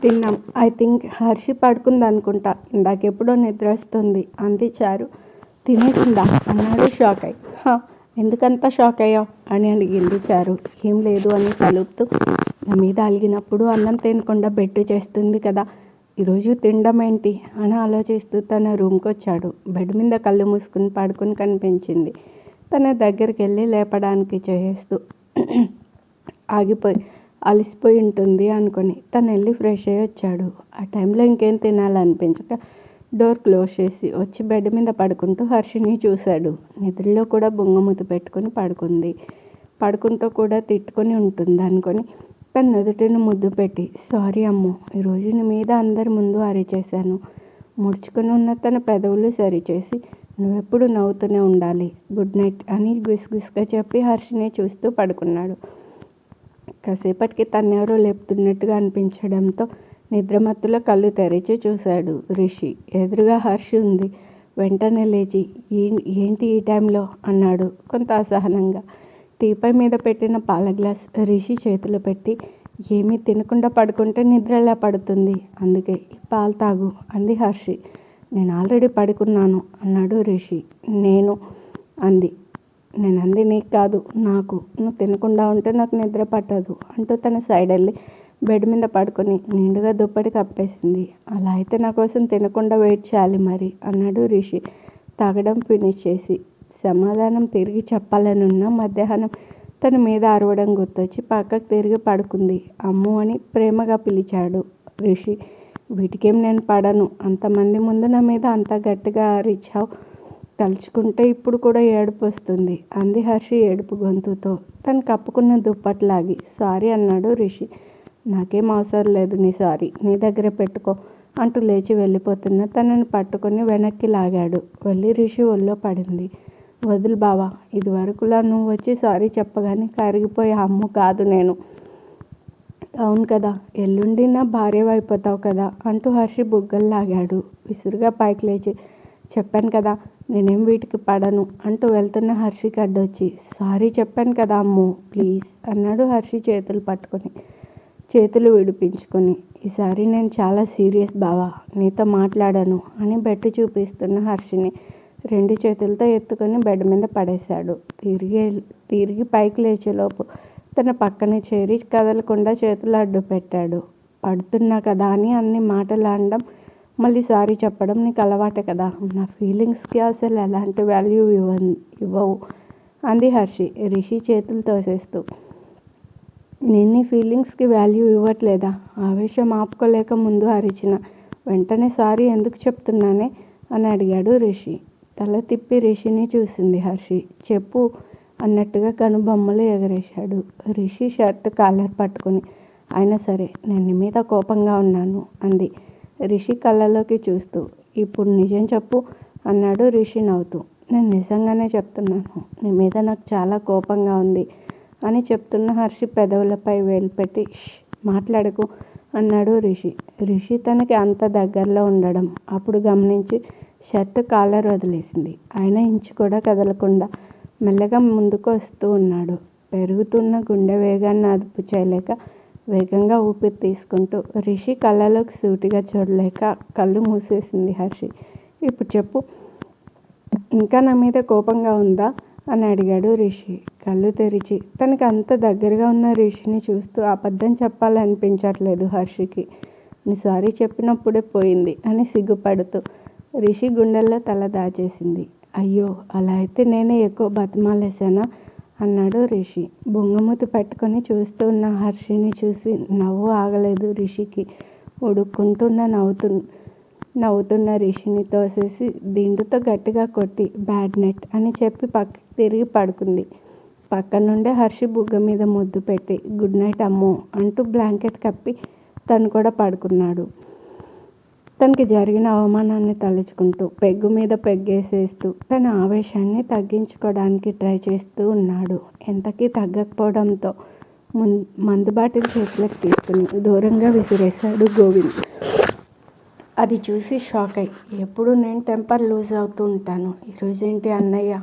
తిన్నాం. I think Harshi పడుకుందనుకుంటా. ఇందాకెప్పుడో నిద్ర వస్తుంది అంది చారు. తినేసిందా అన్నాడు షాక్ అయి. ఎందుకంత షాక్ అయ్యావు అని అడిగింది చారు. ఏం లేదు అని తలుపుతూ, నా మీద అలిగినప్పుడు అన్నం తినకుండా బెట్టు చేస్తుంది కదా, ఈరోజు తినడం ఏంటి అని ఆలోచిస్తూ తన రూమ్కి వచ్చాడు. బెడ్ మీద కళ్ళు మూసుకుని పడుకుని కనిపించింది. తన దగ్గరికి వెళ్ళి లేపడానికి చేస్తూ అలసిపోయి ఉంటుంది అనుకుని తను వెళ్ళి ఫ్రెష్ అయ్యి వచ్చాడు. ఆ టైంలో ఇంకేం తినాలనిపించక డోర్ క్లోజ్ చేసి వచ్చి బెడ్ మీద పడుకుంటూ హర్షిని చూశాడు. నిద్రలో కూడా బొంగమూతి పెట్టుకుని పడుకుంది. పడుకుంటూ కూడా తిట్టుకొని ఉంటుంది అనుకొని తన నుదుటిని ముద్దు పెట్టి, సారీ అమ్మో, ఈరోజు నీ మీద అందరి ముందు అరిచేశాను. ముడుచుకుని ఉన్న తన పెదవులు సరిచేసి, నువ్వెప్పుడు నవ్వుతూనే ఉండాలి, గుడ్ నైట్ అని గుసగుసగా చెప్పి హర్షిని చూస్తూ పడుకున్నాడు. కాసేపటికి తన్నెవరో లేపుతున్నట్టుగా అనిపించడంతో నిద్రమత్తులో కళ్ళు తెరిచి చూశాడు. రిషి ఎదురుగా హర్షి ఉంది. వెంటనే లేచి, ఏంటి ఈ టైంలో అన్నాడు కొంత అసహనంగా. టీపై మీద పెట్టిన పాల గ్లాస్ రిషి చేతిలో పెట్టి, ఏమీ తినకుండా పడుకుంటే నిద్ర ఎలా పడుతుంది, అందుకే ఈ పాలు తాగు అంది హర్షి. నేను ఆల్రెడీ పడుకున్నాను అన్నాడు రిషి. నేనంది నీకు కాదు, నాకు. నువ్వు తినకుండా ఉంటే నాకు నిద్ర పట్టదు అంటూ తన సైడ్ వెళ్ళి బెడ్ మీద పడుకొని నిండుగా దుప్పటి కప్పేసింది. అలా అయితే నా కోసం తినకుండా వెయిట్ చేయాలి మరి అన్నాడు రిషి తాగడం ఫినిష్ చేసి. సమాధానం తిరిగి చెప్పాలనున్న మధ్యాహ్నం తన మీద అరవడం గుర్తొచ్చి పక్కకు తిరిగి పడుకుంది. అమ్ము అని ప్రేమగా పిలిచాడు రిషి. వీటికేం నేను పడను, అంతమంది ముందు నా మీద అంత గట్టిగా అరిచావు, తలుచుకుంటే ఇప్పుడు కూడా ఏడుపు వస్తుంది అంది హర్షి ఏడుపు గొంతుతో తను కప్పుకున్న దుప్పట్లాగి. సారీ అన్నాడు రిషి. నాకేం అవసరం లేదు నీ సారీ, నీ దగ్గర పెట్టుకో అంటూ లేచి వెళ్ళిపోతున్న తనని పట్టుకొని వెనక్కి లాగాడు. వెళ్ళి రిషి ఒళ్ళో పడింది. వదులు బావా, ఇది వరకులా నువ్వు వచ్చి సారీ చెప్పగానే కరిగిపోయే అమ్ము కాదు నేను. అవును కదా, ఎల్లుండి నా భార్యవైపోతావు కదా అంటూ హర్షి బుగ్గలు లాగాడు. విసురుగా పైకి లేచి, చెప్పాను కదా నేనేం వీటికి పడను అంటూ వెళ్తున్న హర్షికి అడ్డొచ్చి, సారీ చెప్పాను కదా అమ్ము ప్లీజ్ అన్నాడు హర్షి చేతులు పట్టుకొని. చేతులు విడిపించుకొని, ఈసారి నేను చాలా సీరియస్ బావా, నీతో మాట్లాడను అని బెట్టు చూపిస్తున్న హర్షిని 2 చేతులతో ఎత్తుకొని బెడ్ మీద పడేశాడు. తిరిగి పైకి లేచేలోపు తన పక్కన చేరి కదలకుండా చేతులు అడ్డు పెట్టాడు. పడుతున్నా కదా అని అన్ని మాటలు అనడం, మళ్ళీ సారీ చెప్పడం నీకు అలవాటే కదా, నా ఫీలింగ్స్కి అసలు ఎలాంటి వాల్యూ ఇవ్వవు అంది హర్షి రిషి చేతులు తోసేస్తూ. నేను నీ ఫీలింగ్స్కి వాల్యూ ఇవ్వట్లేదా? ఆవేశం ఆపుకోలేక ముందు అరిచిన. వెంటనే సారీ ఎందుకు చెప్తున్నానే అని అడిగాడు రిషి. తల తిప్పి రిషిని చూసింది హర్షి. చెప్పు అన్నట్టుగా కనుబొమ్మలు ఎగరేశాడు. రిషి షర్ట్ కాలర్ పట్టుకుని, అయినా సరే నేను నీ మీద కోపంగా ఉన్నాను అంది రిషి కళ్ళలోకి చూస్తూ. ఇప్పుడు నిజం చెప్పు అన్నాడు రిషి నవ్వుతూ. నేను నిజంగానే చెప్తున్నాను, నీ మీద నాకు చాలా కోపంగా ఉంది అని చెప్తున్న హర్షి పెదవులపై వేలు పెట్టి, మాట్లాడకు అన్నాడు రిషి. రిషి తనకి అంత దగ్గరలో ఉండడం అప్పుడు గమనించి షర్ట్ కాలర్ వదిలేసింది. ఆయన ఇంచు కూడా కదలకుండా మెల్లగా ముందుకు వస్తూ ఉన్నాడు. పెరుగుతున్న గుండె వేగాన్ని అదుపు చేయలేక వేగంగా ఊపిరి తీసుకుంటూ రిషి కళ్ళలోకి సూటిగా చూడలేక కళ్ళు మూసేసింది హర్షి. ఇప్పుడు చెప్పు, ఇంకా నా మీద కోపంగా ఉందా అని అడిగాడు రిషి కళ్ళు తెరిచి. తనకి అంత దగ్గరగా ఉన్న రిషిని చూస్తూ అబద్ధం చెప్పాలనిపించట్లేదు హర్షికి. నీ సారీ చెప్పినప్పుడే పోయింది అని సిగ్గుపడుతూ రిషి గుండెల్లో తల దాచేసింది. అయ్యో, అలా అయితే నేనే ఎక్కువ బతిమాలేశానా అన్నాడు రిషి బొంగమూతి పెట్టుకొని చూస్తూ ఉన్న హర్షిని చూసి. నవ్వు ఆగలేదు రిషికి. ఉడుక్కుంటున్న నవ్వుతున్న రిషిని తోసేసి దిండుతో గట్టిగా కొట్టి, బ్యాడ్ నైట్ అని చెప్పి పక్కకి తిరిగి పడుకుంది. పక్క నుండే హర్షి బుగ్గ మీద ముద్దు పెట్టి, గుడ్ నైట్ అమ్మో అంటూ బ్లాంకెట్ కప్పి తను కూడా పడుకున్నాడు. తనకి జరిగిన అవమానాన్ని తలుచుకుంటూ పెగ్గు మీద పెగ్గేసేస్తూ తన ఆవేశాన్ని తగ్గించుకోవడానికి ట్రై చేస్తూ ఉన్నాడు. ఎంతకీ తగ్గకపోవడంతో మందు బాటిల్ చేతిలోకి తీసుకుని దూరంగా విసిరేశాడు గోవింద్. అది చూసి షాక్ అయ్యి, ఎప్పుడు నేను టెంపర్ లూజ్ అవుతూ ఉంటాను, ఈరోజేంటి అన్నయ్య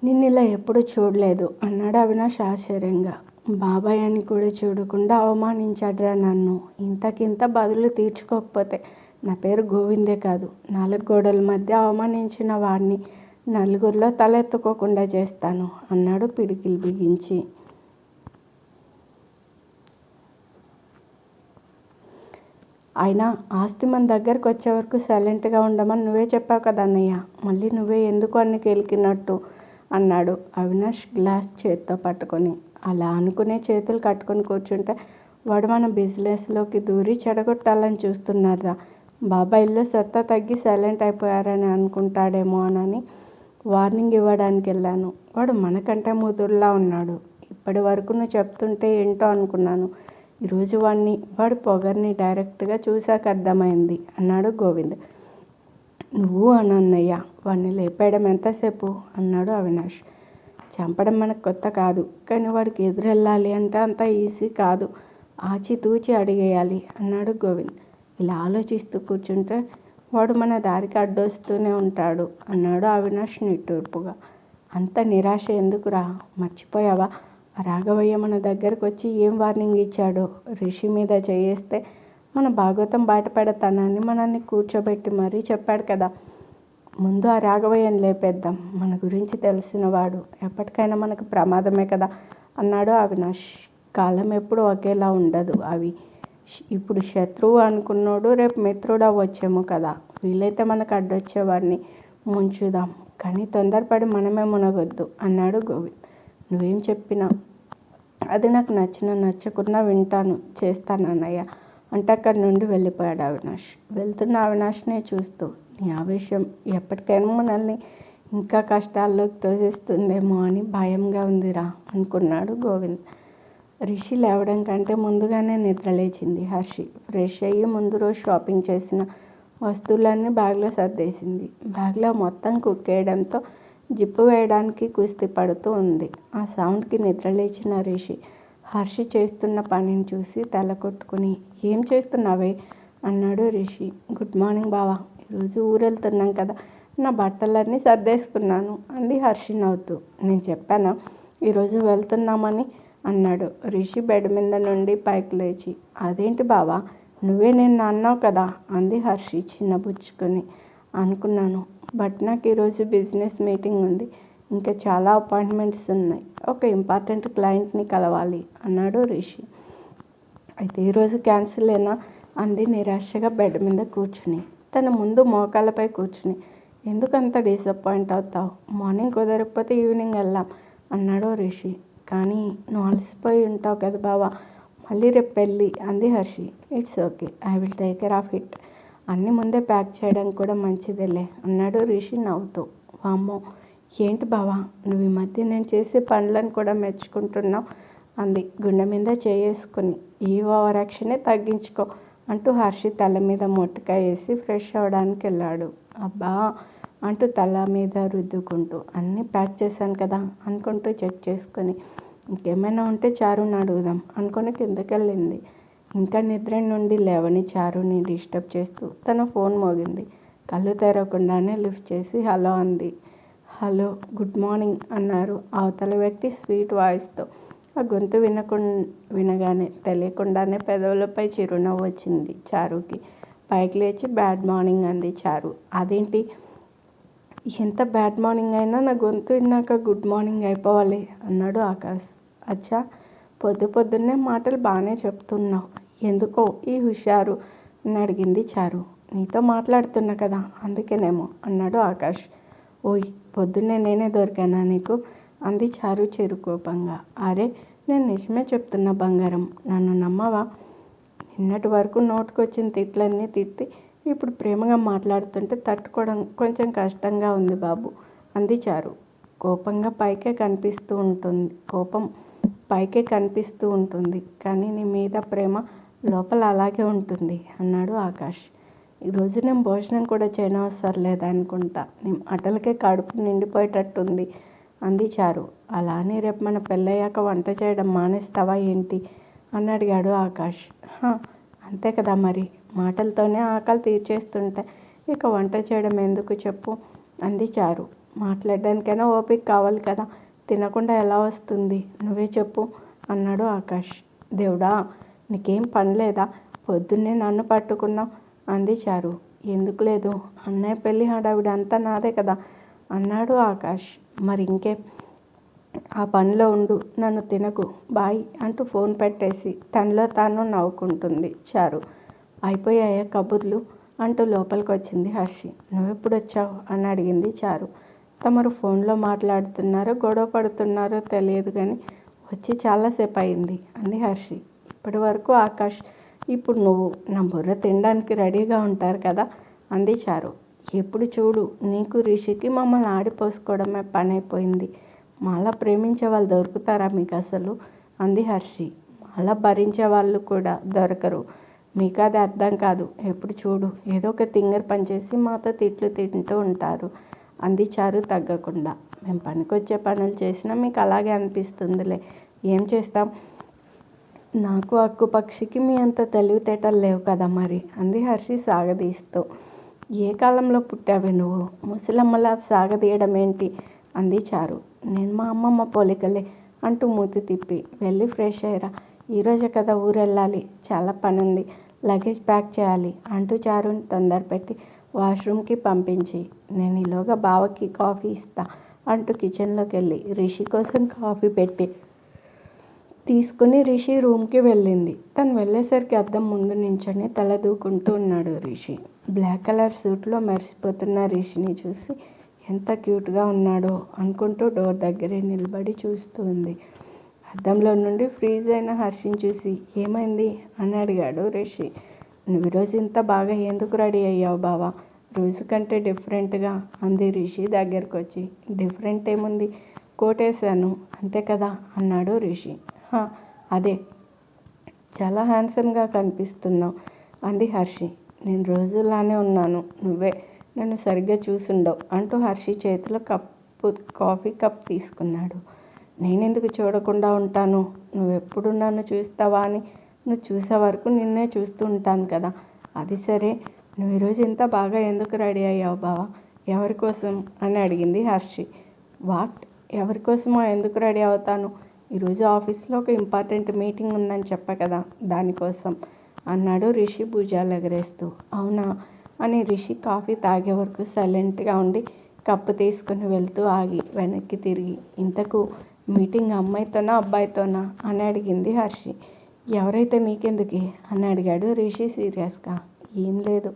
నిన్ను ఇలా ఎప్పుడు చూడలేదు అన్నాడు అవినాష్ ఆశ్చర్యంగా. బాబాయ్ అని కూడా చూడకుండా అవమానించాడురా నన్ను. ఇంతకింత బదులు తీర్చుకోకపోతే నా పేరు గోవిందే కాదు, 4 గోడల మధ్య అవమానించిన వాడిని నలుగురిలో తలెత్తుకోకుండా చేస్తాను అన్నాడు పిడికిలు బిగించి. అయినా ఆస్తి మన దగ్గరకు వచ్చే వరకు సైలెంట్గా ఉండమని నువ్వే చెప్పావు కదా అన్నయ్య, మళ్ళీ నువ్వే ఎందుకు అన్ని కెలికినట్టు అన్నాడు అవినాష్ గ్లాస్ చేత్తో పట్టుకొని. అలా అనుకునే చేతులు కట్టుకొని కూర్చుంటే వాడు మన బిజినెస్లోకి దూరి చెడగొట్టాలని చూస్తున్నారా. బాబాయిల్లో సత్తా తగ్గి సైలెంట్ అయిపోయారని అనుకుంటాడేమోనని వార్నింగ్ ఇవ్వడానికి వెళ్ళాను. వాడు మనకంటే ముదురులా ఉన్నాడు. ఇప్పటి వరకు నువ్వు చెప్తుంటే ఏంటో అనుకున్నాను. ఈరోజు వాడి పొగర్ని డైరెక్ట్గా చూశాక అర్థమైంది అన్నాడు గోవింద్. నువ్వు అని అన్నయ్య, వాడిని లేపేయడం ఎంతసేపు అన్నాడు అవినాష్. చంపడం మనకు కొత్త కాదు, కానీ వాడికి ఎదురెళ్ళాలి అంటే అంత ఈజీ కాదు. ఆచితూచి అడిగేయాలి అన్నాడు గోవింద్. ఇలా ఆలోచిస్తూ కూర్చుంటే వాడు మన దారికి అడ్డొస్తూనే ఉంటాడు అన్నాడు అవినాష్ నిట్టూర్పుగా. అంత నిరాశ ఎందుకురా, మర్చిపోయావా? రాఘవయ్య మన దగ్గరకు వచ్చి ఏం వార్నింగ్ ఇచ్చాడో. రిషి మీద చేయేస్తే మన భాగవతం బయటపెడతానని మనల్ని కూర్చోబెట్టి మరీ చెప్పాడు కదా. ముందు ఆ రాఘవయ్యని లేపేద్దాం. మన గురించి తెలిసినవాడు, ఎప్పటికైనా మనకు ప్రమాదమే కదా అన్నాడు అవినాష్. కాలం ఎప్పుడు ఒకేలా ఉండదు అవి. ఇప్పుడు శత్రువు అనుకున్నోడు రేపు మిత్రుడు అవ్వచ్చేమో కదా. వీలైతే మనకు అడ్డొచ్చేవాడిని ముంచుదాం, కానీ తొందరపడి మనమే మునగొద్దు అన్నాడు గోవింద్. నువ్వేం చెప్పినా అది నాకు నచ్చకున్నా వింటాను, చేస్తాను అన్నయ్య అంటే అక్కడి నుండి వెళ్ళిపోయాడు అవినాష్. వెళ్తున్న అవినాష్నే చూస్తూ, నీ ఆవేశం ఎప్పటికైనా మనల్ని ఇంకా కష్టాల్లోకి తోసేస్తుందేమో అని భయంగా ఉందిరా అనుకున్నాడు గోవింద్. రిషి లేవడం కంటే ముందుగానే నిద్రలేచింది హర్షి. ఫ్రెష్ అయ్యి ముందు రోజు షాపింగ్ చేసిన వస్తువులన్నీ బ్యాగ్లో సర్దేసింది. బ్యాగ్లో మొత్తం కుక్కేయడంతో జిప్పు వేయడానికి కుస్తీ పడుతూ ఉంది. ఆ సౌండ్కి నిద్రలేచిన రిషి హర్షి చేస్తున్న పనిని చూసి తల కొట్టుకుని, ఏం చేస్తున్నావే అన్నాడు రిషి. గుడ్ మార్నింగ్ బావా, ఈరోజు ఊరెళ్తున్నాం కదా, నా బట్టలన్నీ సర్దేసుకున్నాను అంది హర్షి నవ్వుతూ. నేను చెప్పానా ఈరోజు వెళ్తున్నామని అన్నాడు రిషి బెడ్ మీద నుండి పైకి లేచి. అదేంటి బావా, నువ్వే నిన్న అన్నావు కదా అంది హర్షి చిన్నబుచ్చుకొని. అనుకున్నాను, బట్ నాకు ఈరోజు బిజినెస్ మీటింగ్ ఉంది, ఇంకా చాలా అపాయింట్మెంట్స్ ఉన్నాయి, ఒక ఇంపార్టెంట్ క్లయింట్ని కలవాలి అన్నాడు రిషి. అయితే ఈరోజు క్యాన్సిలేనా అంది నిరాశగా బెడ్ మీద కూర్చుని. తన ముందు మోకాళ్ళపై కూర్చుని. ఎందుకంత డిసప్పాయింట్ అవుతావు? మార్నింగ్ కుదరకపోతే ఈవినింగ్ వెళ్దాం అన్నాడు రిషి. కానీ నువ్వు అలసిపోయి ఉంటావు కదా బావా, మళ్ళీ రేపు పెళ్ళి అంది Harshi. It's okay, I will take care of it. అన్నీ ముందే ప్యాక్ చేయడం కూడా మంచిదేలే అన్నాడు రిషి నవ్వుతూ. వామ్మో, ఏంటి బావా, నువ్వు ఈ మధ్య నేను చేసే పనులను కూడా మెచ్చుకుంటున్నావు అంది గుండె మీద చేసుకుని. ఈ ఓవర్ యాక్షనే తగ్గించుకో అంటూ హర్షి తల మీద మొట్టకాయ వేసి ఫ్రెష్ అవ్వడానికి వెళ్ళాడు. అబ్బా అంటూ తల మీద రుద్దుకుంటూ, అన్నీ ప్యాక్ చేశాను కదా అనుకుంటూ చెక్ చేసుకొని, ఇంకేమైనా ఉంటే చారుని అడుగుదాం అనుకుని కిందకెళ్ళింది. ఇంకా నిద్ర నుండి లేవని చారుని డిస్టర్బ్ చేస్తూ తన ఫోన్ మోగింది. కళ్ళు తెరవకుండానే లిఫ్ట్ చేసి హలో అంది. హలో, గుడ్ మార్నింగ్ అన్నారు అవతల వ్యక్తి స్వీట్ వాయిస్తో. ఆ గొంతు వినగానే తెలియకుండానే పెదవులపై చిరునవ్వు వచ్చింది చారుకి. పైకి లేచి బ్యాడ్ మార్నింగ్ అంది చారు. అదేంటి, ఎంత బ్యాడ్ మార్నింగ్ అయినా నా గొంతు విన్నాక గుడ్ మార్నింగ్ అయిపోవాలి అన్నాడు ఆకాష్. అచ్చా, పొద్దున్నే మాటలు బాగానే చెప్తున్నావు, ఎందుకో ఈ హుషారు అని అడిగింది చారు. నీతో మాట్లాడుతున్నా కదా అందుకేనేమో అన్నాడు ఆకాష్. ఓయ్, పొద్దున్నే నేనే దొరికానా నీకు అంది చారు చిరుకోపంగా. అరే, నేను నిజమే చెప్తున్నా బంగారం, నన్ను నమ్మవా? నిన్నటి వరకు నోటుకొచ్చిన తిట్లన్నీ తిట్టి ఇప్పుడు ప్రేమగా మాట్లాడుతుంటే తట్టుకోవడం కొంచెం కష్టంగా ఉంది బాబు అంది చారు. కోపం పైకే కనిపిస్తూ ఉంటుంది కానీ నీ మీద ప్రేమ లోపల అలాగే ఉంటుంది అన్నాడు ఆకాష్. ఈరోజు నేను భోజనం కూడా చేయనవసరం లేదనుకుంటా, నీ మాటలకే కడుపు నిండిపోయేటట్టుంది అంది చారు. అలా అని రేపు మన పెళ్ళయ్యాక వంట చేయడం మానేస్తావా ఏంటి అని అడిగాడు ఆకాష్. అంతే కదా మరి, మాటలతోనే ఆకలి తీర్చేస్తుంటే ఇక వంట చేయడం ఎందుకు చెప్పు అంది చారు. మాట్లాడడానికైనా ఓపిక కావాలి కదా, తినకుండా ఎలా వస్తుంది నువ్వే చెప్పు అన్నాడు ఆకాష్. దేవుడా, నీకేం పని లేదా? పొద్దున్నే నన్ను పట్టుకున్నావు అంది చారు. ఎందుకు లేదు, అన్నయ్య పెళ్ళి హడావిడి అంతా నాదే కదా అన్నాడు ఆకాష్. మరి ఇంకేం, ఆ పనిలో ఉండు, నన్ను తినకు, బాయ్ అంటూ ఫోన్ పెట్టేసి తనలో తాను నవ్వుకుంటుంది చారు. అయిపోయాయా కబుర్లు అంటూ లోపలికి వచ్చింది హర్షి. నువ్వెప్పుడు వచ్చావు అని అడిగింది చారు. తమరు ఫోన్లో మాట్లాడుతున్నారో గొడవ పడుతున్నారో తెలియదు కానీ వచ్చి చాలాసేపు అయింది అంది హర్షి. ఇప్పటి వరకు ఆకాష్, ఇప్పుడు నువ్వు నా బుర్ర తినడానికి రెడీగా ఉంటారు కదా అంది చారు. ఎప్పుడు చూడు నీకు రిషికి మమ్మల్ని ఆడిపోసుకోవడమే పని అయిపోయింది. మాలా ప్రేమించే వాళ్ళు దొరుకుతారా మీకు అసలు అంది హర్షి. మాలా భరించే వాళ్ళు కూడా దొరకరు. మీకు అది అర్థం కాదు. ఎప్పుడు చూడు ఏదో ఒక తింగర్ పనిచేసి మాతో తిట్లు తింటూ ఉంటారు అంది చారు తగ్గకుండా. మేము పనికొచ్చే పనులు చేసినా మీకు అలాగే అనిపిస్తుందిలే, ఏం చేస్తాం. నాకు అక్కు పక్షికి మీ అంత తెలివితేటలు లేవు కదా మరి అంది హర్షి సాగదీస్తూ. ఏ కాలంలో పుట్టావే నువ్వు, ముసలమ్మలా సాగదీయడం ఏంటి అంది చారు. నేను మా అమ్మమ్మ పోలికలే అంటూ మూతి తిప్పి వెళ్ళి ఫ్రెష్ అయ్యరా, ఈరోజే కదా ఊరెళ్ళాలి, చాలా పని ఉంది, లగేజ్ ప్యాక్ చేయాలి అంటూ చారుని తొందరపెట్టి వాష్రూమ్కి పంపించి నేను ఈలోగా బావకి కాఫీ ఇస్తా అంటూ కిచెన్లోకి వెళ్ళి రిషి కోసం కాఫీ పెట్టి తీసుకుని రిషి రూమ్కి వెళ్ళింది. తను వెళ్ళేసరికి అద్దం ముందు నించొని తల దూకుంటూ ఉన్నాడు రిషి. బ్లాక్ కలర్ సూట్లో మెరిసిపోతున్న రిషిని చూసి ఎంత క్యూట్గా ఉన్నాడో అనుకుంటూ డోర్ దగ్గరే నిలబడి చూస్తూ ఉంది. అద్దంలో నుండి ఫ్రీజ్ అయిన హర్షిని చూసి ఏమైంది అని అడిగాడు రిషి. నువ్వు ఈరోజు ఇంత బాగా ఎందుకు రెడీ అయ్యావు బావా, రోజు కంటే డిఫరెంట్గా అంది రిషి దగ్గరకు వచ్చి. డిఫరెంట్ ఏముంది, కోటేశాను అంతే కదా అన్నాడు రిషి. అదే, చాలా హ్యాండ్సమ్గా కనిపిస్తున్నావు అంది హర్షి. నేను రోజులానే ఉన్నాను, నువ్వే నన్ను సరిగ్గా చూసుండవు అంటూ హర్షి చేతిలో కాఫీ కప్ తీసుకున్నాడు. నేనెందుకు చూడకుండా ఉంటాను, నువ్వెప్పుడు నన్ను చూస్తావా అని, నువ్వు చూసే వరకు నిన్నే చూస్తూ ఉంటాను కదా. అది సరే, నువ్వు ఈరోజు ఇంత బాగా ఎందుకు రెడీ అయ్యావు బావా, ఎవరి కోసం అని అడిగింది హర్షి. వాట్, ఎవరి కోసమో ఎందుకు రెడీ అవుతాను, ఈరోజు ఆఫీస్లో ఒక ఇంపార్టెంట్ మీటింగ్ ఉందని చెప్పా కదా, దానికోసం అన్నాడు రిషి భుజాలు ఎగరేస్తూ. అవునా అని రిషి కాఫీ తాగే వరకు సైలెంట్గా ఉండి కప్పు తీసుకుని వెళ్తూ ఆగి వెనక్కి తిరిగి ఇంతకు మీటింగ్ అమ్మాయితోనా అబ్బాయితోనా అని అడిగింది హర్షి. ఎవరైతే నీకెందుకే అని అడిగాడు రిషి సీరియస్గా. ఏం లేదు,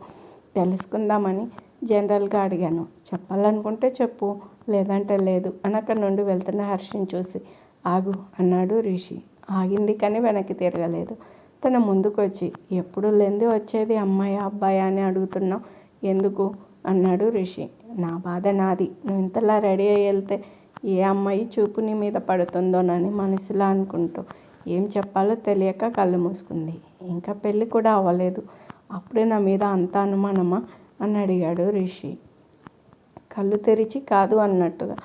తెలుసుకుందామని జనరల్గా అడిగాను, చెప్పాలనుకుంటే చెప్పు, లేదంటే లేదు అని అక్కడి నుండి వెళ్తున్న హర్షిని చూసి ఆగు అన్నాడు రిషి. ఆగింది కానీ వెనక్కి తిరగలేదు. తన ముందుకు వచ్చి ఎప్పుడు లేంది వచ్చేది అమ్మాయి అబ్బాయి అని అడుగుతున్నావు ఎందుకు అన్నాడు రిషి. నా బాధ నాది, నువ్వు ఇంతలా రెడీ అయ్యి వెళ్తే ఏ అమ్మాయి చూపు నీ మీద పడుతుందోనని మనసులో అనుకుంటూ ఏం చెప్పాలో తెలియక కళ్ళు మూసుకుంది. ఇంకా పెళ్ళి కూడా అవ్వలేదు, అప్పుడే నా మీద అంత అనుమానమా అని అడిగాడు రిషి. కళ్ళు తెరిచి కాదు అన్నట్టుగా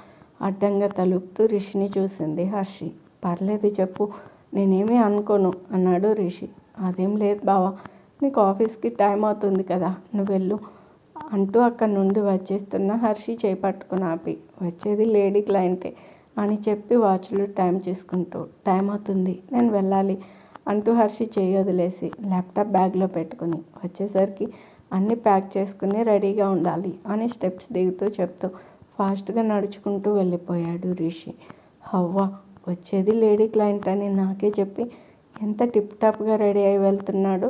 అడ్డంగా తలుపుతూ రిషిని చూసింది హర్షి. పర్లేదు చెప్పు, నేనేమీ అనుకోను అన్నాడు రిషి. అదేం లేదు బావా, నీకు ఆఫీస్కి టైం అవుతుంది కదా, నువ్వు వెళ్ళు అంటూ అక్కడి నుండి వచ్చేస్తున్న హర్షి చేపట్టుకుని ఆపి వచ్చేది లేడీ క్లయింటే అని చెప్పి వాచ్లో టైం చూసుకుంటూ టైం అవుతుంది నేను వెళ్ళాలి అంటూ హర్షి చేయి వదిలేసి ల్యాప్టాప్ బ్యాగ్లో పెట్టుకుని వచ్చేసరికి అన్నీ ప్యాక్ చేసుకుని రెడీగా ఉండాలి అని స్టెప్స్ దిగుతూ చెప్తూ ఫాస్ట్గా నడుచుకుంటూ వెళ్ళిపోయాడు రిషి. హవ్వా, వచ్చేది లేడీ క్లయింట్ అని నాకే చెప్పి ఎంత టిప్ టాప్గా రెడీ అయి వెళ్తున్నాడు.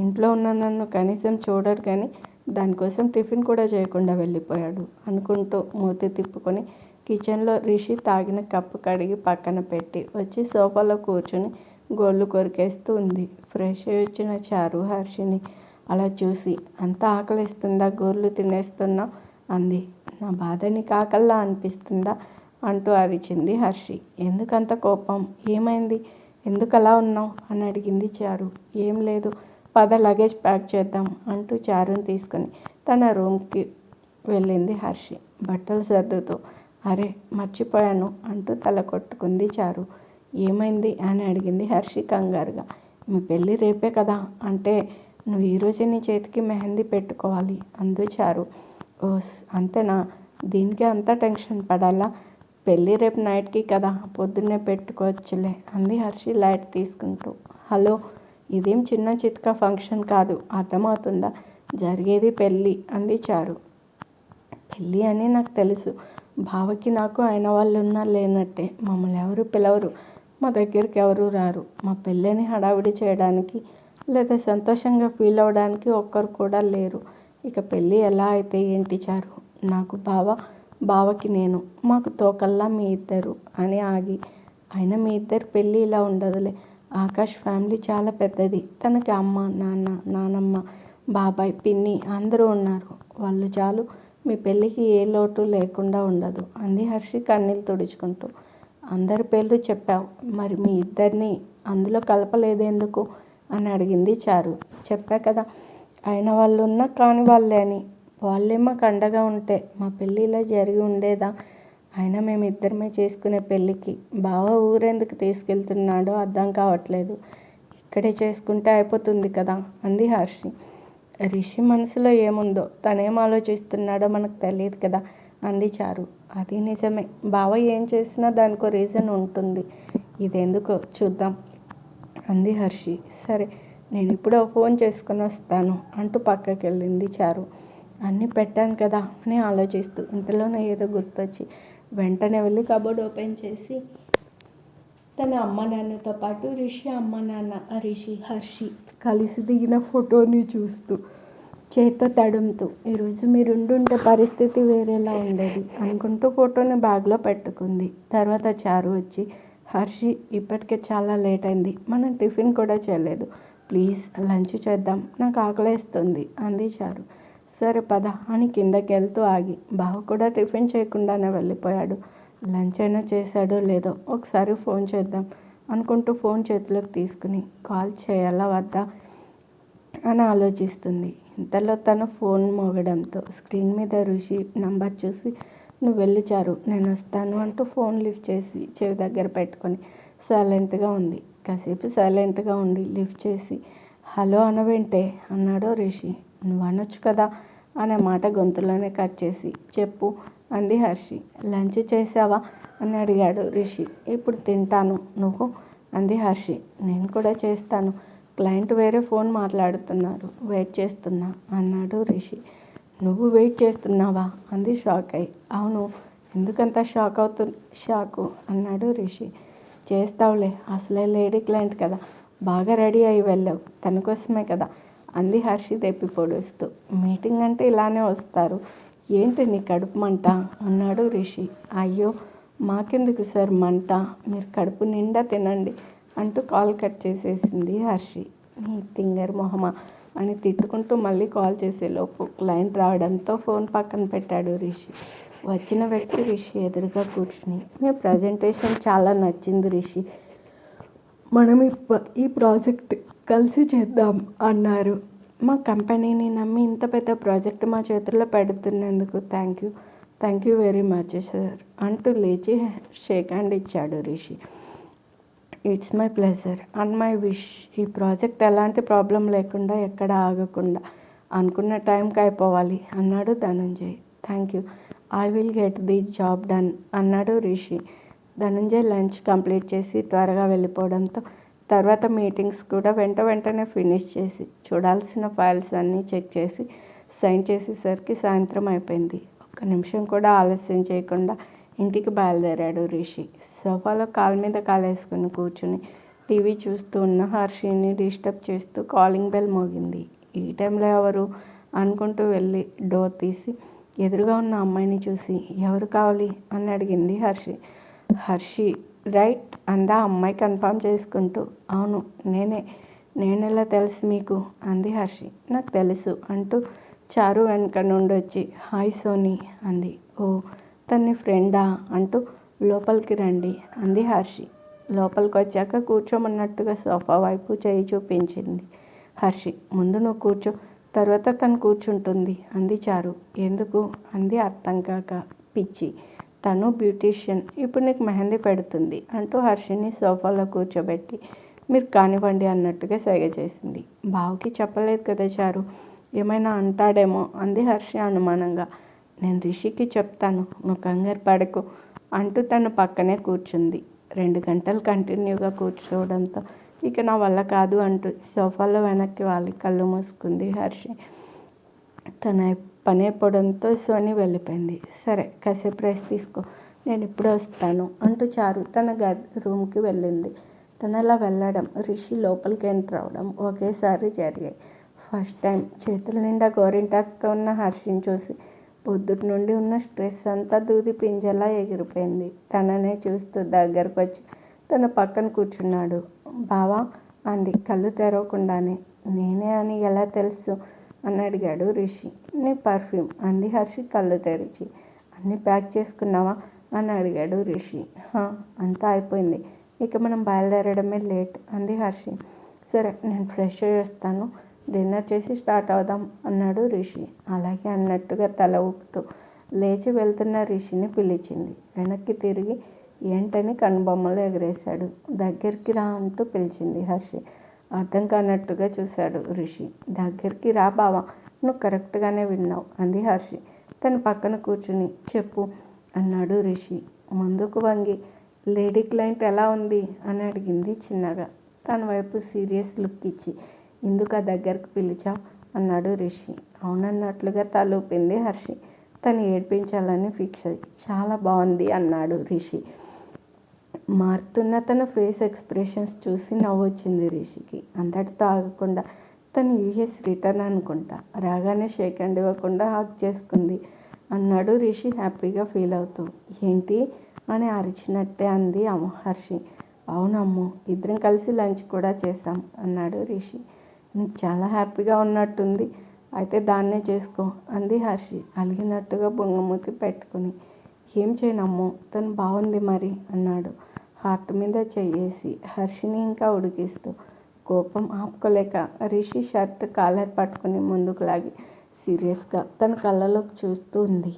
ఇంట్లో ఉన్న నన్ను కనీసం చూడరు కానీ దానికోసం టిఫిన్ కూడా చేయకుండా వెళ్ళిపోయాడు అనుకుంటూ మూతి తిప్పుకొని కిచెన్లో రిషి తాగిన కప్పు కడిగి పక్కన పెట్టి వచ్చి సోఫాలో కూర్చుని గోళ్ళు కొరికేస్తూ ఉంది. ఫ్రెష్ అయి వచ్చిన చారు హర్షిని అలా చూసి అంత ఆకలిస్తుందా, గోర్లు తినేస్తున్నా అంది. నా బాధ నీకు ఆకల్లా అనిపిస్తుందా అంటూ అరిచింది హర్షి. ఎందుకంత కోపం, ఏమైంది, ఎందుకు అలా ఉన్నావు అని అడిగింది చారు. ఏం లేదు, పద లగేజ్ ప్యాక్ చేద్దాం అంటూ చారుని తీసుకొని తన రూమ్కి వెళ్ళింది హర్షి బట్టలు సర్దుతూ. అరే మర్చిపోయాను అంటూ తల కొట్టుకుంది చారు. ఏమైంది అని అడిగింది హర్షి కంగారుగా. మీ పెళ్ళి రేపే కదా, అంటే నువ్వు ఈరోజే నీ చేతికి మెహందీ పెట్టుకోవాలి అందు చారు. ఓస్ అంతేనా, దీనికి అంతా టెన్షన్ పడాలా, పెళ్ళి రేపు నైట్కి కదా, పొద్దున్నే పెట్టుకోవచ్చులే అంది హర్షి లైట్ తీసుకుంటూ. హలో, ఇదేం చిన్న చితక ఫంక్షన్ కాదు, అర్థమవుతుందా? జరిగేది పెళ్ళి అంది చారు. పెళ్ళి అని నాకు తెలుసు. బావకి నాకు అయిన వాళ్ళు ఉన్నా లేనట్టే. మమ్మల్ని ఎవరు పిలవరు, మా దగ్గరికి ఎవరు రారు. మా పెళ్ళిని హడావిడి చేయడానికి లేదా సంతోషంగా ఫీల్ అవ్వడానికి ఒక్కరు కూడా లేరు. ఇక పెళ్ళి ఎలా అయితే ఏంటి చారు? నాకు బావకి నేను, మాకు తోకల్లా మీ ఇద్దరు అని ఆగి, అయినా మీ ఇద్దరు పెళ్ళి ఇలా ఉండదులే. ఆకాష్ ఫ్యామిలీ చాలా పెద్దది. తనకి అమ్మ, నాన్న, నానమ్మ, బాబాయ్, పిన్ని అందరూ ఉన్నారు. వాళ్ళు చాలు, మీ పెళ్ళికి ఏ లోటు లేకుండా ఉండదు అంది హర్షి కన్నీళ్ళు తుడుచుకుంటూ. అందరి పేర్లు చెప్పావు, మరి మీ ఇద్దరిని అందులో కలపలేదెందుకు అని అడిగింది చారు. చెప్పా కదా, అయిన వాళ్ళు ఉన్నా కాని వాళ్ళే అని. వాళ్ళే మాకు అండగా ఉంటే మా పెళ్ళి ఇలా జరిగి ఉండేదా? అయినా మేమిద్దరమే చేసుకునే పెళ్ళికి బావ ఊరెందుకు తీసుకెళ్తున్నాడో అర్థం కావట్లేదు. ఇక్కడే చేసుకుంటే అయిపోతుంది కదా అంది హర్షి. రిషి మనసులో ఏముందో, తనేం ఆలోచిస్తున్నాడో మనకు తెలియదు కదా అంది చారు. అది నిజమే, బావ ఏం చేసినా దానికో రీజన్ ఉంటుంది. ఇదెందుకో చూద్దాం అంది హర్షి. సరే, నేను ఇప్పుడు ఫోన్ చేసుకుని వస్తాను అంటూ పక్కకి వెళ్ళింది చారు. అన్నీ పెట్టాను కదా అని ఆలోచిస్తూ ఇంతలోనే ఏదో గుర్తొచ్చి వెంటనే వెళ్ళి కబోర్డ్ ఓపెన్ చేసి తన అమ్మ నాన్నతో పాటు రిషి అమ్మ నాన్న హర్షి కలిసి దిగిన ఫోటోని చూస్తూ చేత్తో తడుముతూ, ఈరోజు మీరుండుంటే పరిస్థితి వేరేలా ఉండేది అనుకుంటూ ఫోటోని బ్యాగ్లో పెట్టుకుంది. తర్వాత చారు వచ్చి, హర్షి ఇప్పటికే చాలా లేట్ అయింది, మనం టిఫిన్ కూడా చేయలేదు, ప్లీజ్ లంచ్ చేద్దాం, నాకు ఆకలేస్తుంది అంది చారు. సరే పద అని కిందకి వెళ్తూ ఆగి, బావ కూడా టిఫిన్ చేయకుండానే వెళ్ళిపోయాడు. లంచ్ అయినా చేశాడో లేదో ఒకసారి ఫోన్ చేద్దాం అనుకుంటూ ఫోన్ చేతిలోకి తీసుకుని కాల్ చేయాలా వద్దా అని ఆలోచిస్తుంది. ఇంతలో తన ఫోన్ మోగడంతో స్క్రీన్ మీద ఋషి నంబర్ చూసి, నువ్వు వెళ్ళి చారు, నేను వస్తాను అంటూ ఫోన్ లిఫ్ట్ చేసి చెవి దగ్గర పెట్టుకొని సైలెంట్గా ఉంది. కాసేపు సైలెంట్గా ఉండి లిఫ్ట్ చేసి, హలో అనవేంటే అన్నాడు రిషి. నువ్వు అనొచ్చు కదా అనే మాట గొంతులోనే కట్ చేసి, చెప్పు అంది హర్షి. లంచ్ చేసావా అని అడిగాడు రిషి. ఇప్పుడు తింటాను, నువ్వు అంది హర్షి. నేను కూడా చేస్తాను, క్లయింట్ వేరే ఫోన్ మాట్లాడుతున్నారు, వెయిట్ చేస్తున్నా అన్నాడు రిషి. నువ్వు వెయిట్ చేస్తున్నావా అంది షాక్ అయి. అవును, ఎందుకంత షాకు అన్నాడు రిషి. చేస్తావులే, అసలే లేడీ క్లయింట్ కదా, బాగా రెడీ అయి వెళ్ళావు, తన కోసమే కదా అంది హర్షి తెప్పి పొడుస్తూ. మీటింగ్ అంటే ఇలానే వస్తారు, ఏంటి నీ కడుపు మంట అన్నాడు రిషి. అయ్యో, మాకెందుకు సార్ మంట, మీరు కడుపు నిండా తినండి అంటూ కాల్ కట్ చేసేసింది హర్షి. నీ తింగర్ మొహమా అని తిట్టుకుంటూ మళ్ళీ కాల్ చేసేలోపు క్లయింట్ రావడంతో ఫోన్ పక్కన పెట్టాడు రిషి. వచ్చిన వ్యక్తి రిషి ఎదురుగా కూర్చుని, మీ ప్రజెంటేషన్ చాలా నచ్చింది రిషి, మనం ఈ ప్రాజెక్ట్ కలిసి చేద్దాం అన్నారు. మా కంపెనీని నమ్మి ఇంత పెద్ద ప్రాజెక్ట్ మా చేతుల్లో పెడుతున్నందుకు thank you very much sir అంటూ లేచి షేక్ హ్యాండ్ ఇచ్చాడు Rishi. It's my pleasure and my wish, ఈ ప్రాజెక్ట్ ఎలాంటి ప్రాబ్లం లేకుండా ఎక్కడ ఆగకుండా అనుకున్న టైంకి అయిపోవాలి అన్నాడు Dhananjay. Thank you, I will get the job done అన్నాడు రిషి. ధనంజయ్ లంచ్ కంప్లీట్ చేసి త్వరగా వెళ్ళిపోవడంతో తర్వాత మీటింగ్స్ కూడా వెంటనే ఫినిష్ చేసి చూడాల్సిన ఫైల్స్ అన్నీ చెక్ చేసి సైన్ చేసేసరికి సాయంత్రం అయిపోయింది. ఒక్క నిమిషం కూడా ఆలస్యం చేయకుండా ఇంటికి బయలుదేరాడు రిషి. సోఫాలో కాలు మీద కాలేసుకుని కూర్చుని టీవీ చూస్తూ ఉన్న హర్షిని డిస్టర్బ్ చేస్తూ కాలింగ్ బెల్ మోగింది. ఈ టైంలో ఎవరు అనుకుంటూ వెళ్ళి డోర్ తీసి ఎదురుగా ఉన్న అమ్మాయిని చూసి, ఎవరు కావాలి అని అడిగింది హర్షి. హర్షి రైట్ అందా అమ్మాయి కన్ఫర్మ్ చేసుకుంటూ. అవును నేనెలా తెలుసు మీకు అంది హర్షి. నాకు తెలుసు అంటూ చారు వెనక నుండి వచ్చి, హాయ్ సోనీ అంది. ఓ, తన్ని ఫ్రెండా అంటూ లోపలికి రండి అంది హర్షి. లోపలికి వచ్చాక కూర్చోమన్నట్టుగా సోఫా వైపు చేయి చూపించింది హర్షి. ముందు నువ్వు కూర్చో, తర్వాత తను కూర్చుంటుంది అంది చారు. ఎందుకు అంది అర్థం కాక. పిచ్చి, తను బ్యూటీషియన్, ఇప్పుడు నీకు మెహందీ పెడుతుంది అంటూ హర్షిని సోఫాలో కూర్చోబెట్టి మీరు కానివ్వండి అన్నట్టుగా సైగ చేసింది. బావకి చెప్పలేదు కదా చారు, ఏమైనా అంటాడేమో అంది హర్షి అనుమానంగా. నేను రిషికి చెప్తాను, నువ్వు కంగారు పడకు అంటూ తన పక్కనే కూర్చుంది. 2 గంటలు కంటిన్యూగా కూర్చోవడంతో ఇక నా వల్ల కాదు అంటూ సోఫాలో వెనక్కి వాలి కళ్ళు మూసుకుంది హర్షి. తన పని అయిపోవడంతో సోని వెళ్ళిపోయింది. సరే కాసేపు రెస్ట్ తీసుకో, నేను ఇప్పుడే వస్తాను అంటూ చారు తన రూమ్కి వెళ్ళింది. తను అలా వెళ్ళడం, రిషి లోపలికి ఎంటర్ అవడం ఒకేసారి జరిగాయి. ఫస్ట్ టైం చేతుల నిండా గోరింటాకుతో ఉన్న హర్షిని చూసి పొద్దుటి నుండి ఉన్న స్ట్రెస్ అంతా దూది పింజలా ఎగిరిపోయింది. తననే చూస్తూ దగ్గరకు వచ్చి తన పక్కన కూర్చున్నాడు. బావా అంది కళ్ళు తెరవకుండానే. నేనే అని ఎలా తెలుసు అని అడిగాడు రిషి. నీ పర్ఫ్యూమ్ అంది హర్షి కళ్ళు తెరిచి. అన్నీ ప్యాక్ చేసుకున్నావా అని అడిగాడు రిషి. అంతా అయిపోయింది, ఇక మనం బయలుదేరడమే లేట్ అంది హర్షి. సరే నేను ఫ్రెష్ అయ్యి వస్తాను, డిన్నర్ చేసి స్టార్ట్ అవుదాం అన్నాడు రిషి. అలాగే అన్నట్టుగా తల ఊపుతూ లేచి వెళ్తున్న రిషిని పిలిచింది. వెనక్కి తిరిగి ఏంటని కనుబొమ్మలు ఎగరేశాడు. దగ్గరికి రా అంటూ పిలిచింది హర్షి. అర్థం కానట్టుగా చూశాడు రిషి. దగ్గరికి రా బావా, నువ్వు కరెక్ట్గానే విన్నావు అంది హర్షి తన పక్కన కూర్చుని. చెప్పు అన్నాడు రిషి ముందుకు వంగి. లేడీ క్లయింట్ ఎలా ఉంది అని అడిగింది చిన్నగా. తన వైపు సీరియస్ లుక్ ఇచ్చి. ఇందుక దగ్గరకు పిలిచావు అన్నాడు రిషి. అవునన్నట్లుగా తలూపింది హర్షి. తను ఏడ్పించాలని ఫిక్స్ అయ్యి. చాలా బాగుంది అన్నాడు రిషి. మారుతున్న తన ఫేస్ ఎక్స్ప్రెషన్స్ చూసి నవ్వొచ్చింది రిషికి. అంతటితో ఆగకుండా తను యూఎస్ రిటర్న్ అనుకుంటా, రాగానే షేక్ హ్యాండ్ ఇవ్వకుండా హాక్ చేసుకుంది అన్నాడు రిషి హ్యాపీగా ఫీల్ అవుతూ. ఏంటి అని అరిచినట్టే అంది హర్షి. అవునమ్ము, ఇద్దరం కలిసి లంచ్ కూడా చేశాం అన్నాడు రిషి. నీకు చాలా హ్యాపీగా ఉన్నట్టుంది, అయితే దాన్నే చేసుకో అంది హర్షి అలిగినట్టుగా బొంగమూతి పెట్టుకుని. ఏం చేయనమ్మో, తను బాగుంది మరి అన్నాడు హార్ట్ మీద చెయ్యేసి హర్షిని ఇంకా ఉడికిస్తూ. కోపం ఆపుకోలేక రిషి షర్ట్ కాలర్ పట్టుకుని ముందుకు లాగి సీరియస్గా తన కళ్ళలోకి చూస్తూ ఉంది.